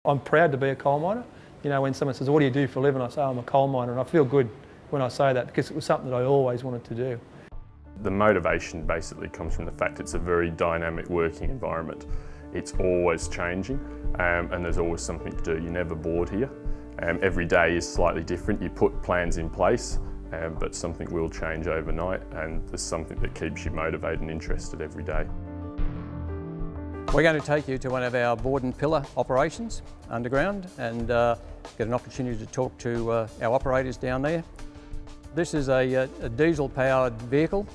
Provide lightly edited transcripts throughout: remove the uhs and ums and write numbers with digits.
I'm proud to be a coal miner. You know, when someone says, what do you do for a living? I say, I'm a coal miner, and I feel good when I say that because it was something that I always wanted to do. The motivation basically comes from the fact it's a very dynamic working environment. It's always changing and there's always something to do. You're never bored here. Every day is slightly different. You put plans in place, but something will change overnight, and there's something that keeps you motivated and interested every day. We're going to take you to one of our board and pillar operations underground and get an opportunity to talk to our operators down there. This is a diesel-powered vehicle.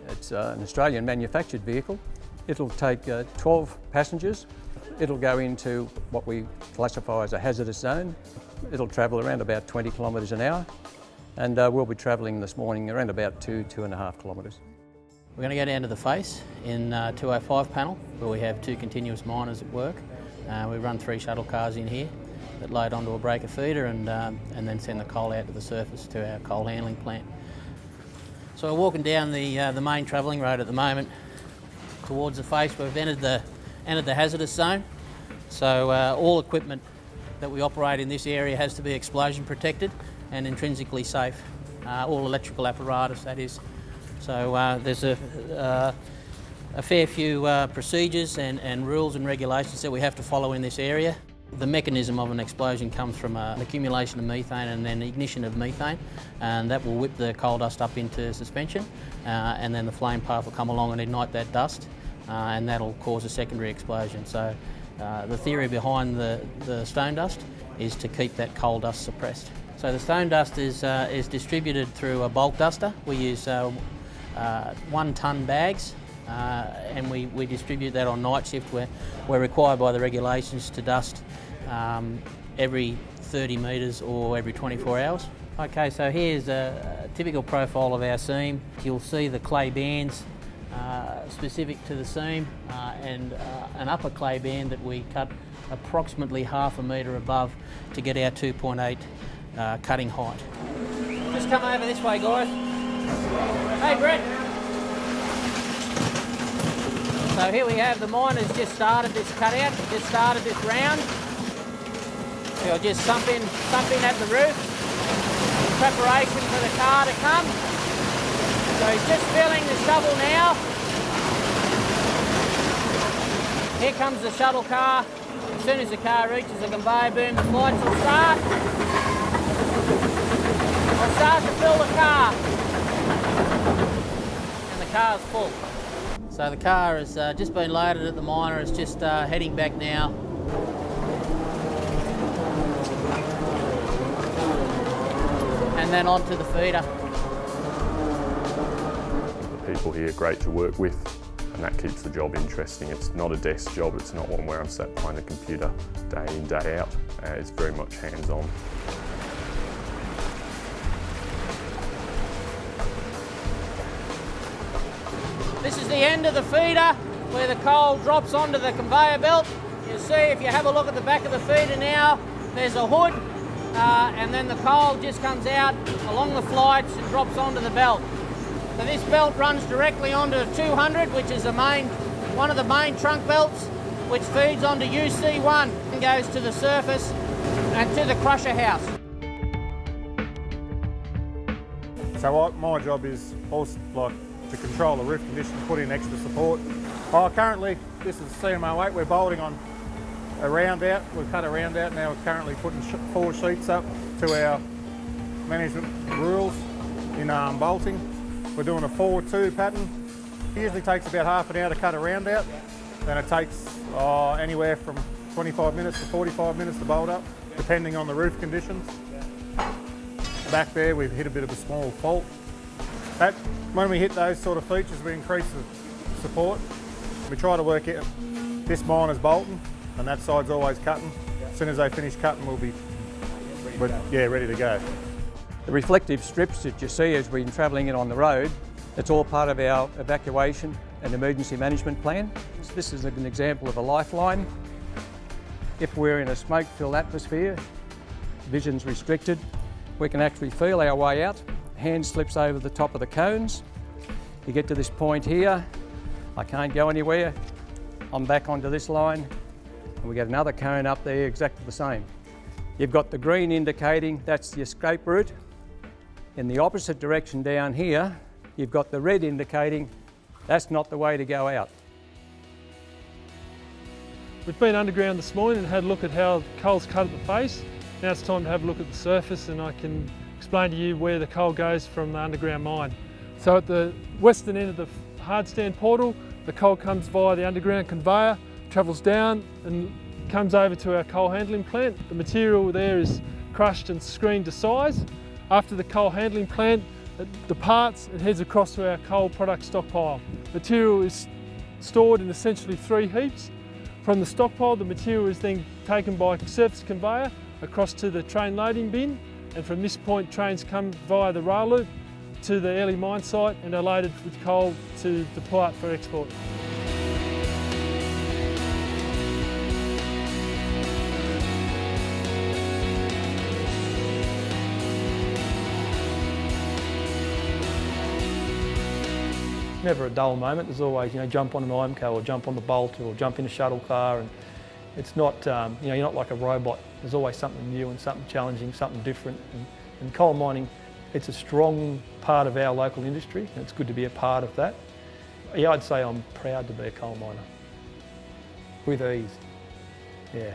It's an Australian manufactured vehicle. It'll take 12 passengers. It'll go into what we classify as a hazardous zone. It'll travel around about 20 kilometres an hour, and we'll be travelling this morning around about 2.5 kilometres. We're going to go down to the face in 205 panel, where we have 2 continuous miners at work. We run 3 shuttle cars in here that load onto a breaker feeder and then send the coal out to the surface to our coal handling plant. So we're walking down the main travelling road at the moment towards the face. We've entered the hazardous zone. So all equipment that we operate in this area has to be explosion protected and intrinsically safe. All electrical apparatus, that is. So there's a fair few procedures and rules and regulations that we have to follow in this area. The mechanism of an explosion comes from an accumulation of methane and then ignition of methane, and that will whip the coal dust up into suspension, and then the flame path will come along and ignite that dust, and that'll cause a secondary explosion. So the theory behind the stone dust is to keep that coal dust suppressed. So the stone dust is distributed through a bulk duster. We use 1 tonne bags, and we distribute that on night shift where we're required by the regulations to dust every 30 metres or every 24 hours. Okay, so here's a typical profile of our seam. You'll see the clay bands specific to the seam and an upper clay band that we cut approximately ½ a metre above to get our 2.8 cutting height. Just come over this way, guys. Hey, Brett. So here we have the miners just started this cutout, just started this round. He'll just sump in at the roof in preparation for the car to come. So he's just filling the shovel now. Here comes the shuttle car. As soon as the car reaches the conveyor boom, the flights will start. I'll start to fill the car. And the car's full. So the car has just been loaded at the miner. It's just heading back now. And then onto the feeder. The people here are great to work with, and that keeps the job interesting. It's not a desk job. It's not one where I'm sat behind a computer day in, day out. It's very much hands-on. This is the end of the feeder where the coal drops onto the conveyor belt. You'll see if you have a look at the back of the feeder now, there's a hood and then the coal just comes out along the flights and drops onto the belt. So this belt runs directly onto 200, which is one of the main trunk belts, which feeds onto UC1 and goes to the surface and to the crusher house. So my job is also to control the roof condition, put in extra support. Currently, this is CMO8, we're bolting on a round out. We've cut a round out, now we're currently putting 4 sheets up to our management rules in bolting. We're doing a 4-2 pattern. It usually takes about half an hour to cut a round out. Then it takes anywhere from 25 minutes to 45 minutes to bolt up, depending on the roof conditions. Back there, we've hit a bit of a small fault. When we hit those sort of features, we increase the support. We try to work out this miner's bolting, and that side's always cutting. As soon as they finish cutting, we'll be ready to go. The reflective strips that you see as we're travelling in on the road, it's all part of our evacuation and emergency management plan. So this is an example of a lifeline. If we're in a smoke-filled atmosphere, vision's restricted, we can actually feel our way out. Hand slips over the top of the cones. You get to this point here, I can't go anywhere. I'm back onto this line, and we get another cone up there exactly the same. You've got the green indicating that's the escape route. In the opposite direction down here, you've got the red indicating that's not the way to go out. We've been underground this morning and had a look at how coal's cut at the face. Now it's time to have a look at the surface, and I can explain to you where the coal goes from the underground mine. So at the western end of the hardstand portal, the coal comes via the underground conveyor, travels down and comes over to our coal handling plant. The material there is crushed and screened to size. After the coal handling plant departs, it heads across to our coal product stockpile. Material is stored in essentially 3 heaps. From the stockpile, the material is then taken by surface conveyor across to the train loading bin, and from this point trains come via the rail loop to the early mine site and are loaded with coal to depart for export. Never a dull moment. There's always, jump on an AIMEX or jump on the Bolt or jump in a shuttle car, and it's not, you're not like a robot. There's always something new and something challenging, something different. And coal mining, it's a strong part of our local industry, and it's good to be a part of that. Yeah, I'd say I'm proud to be a coal miner. With ease, yeah.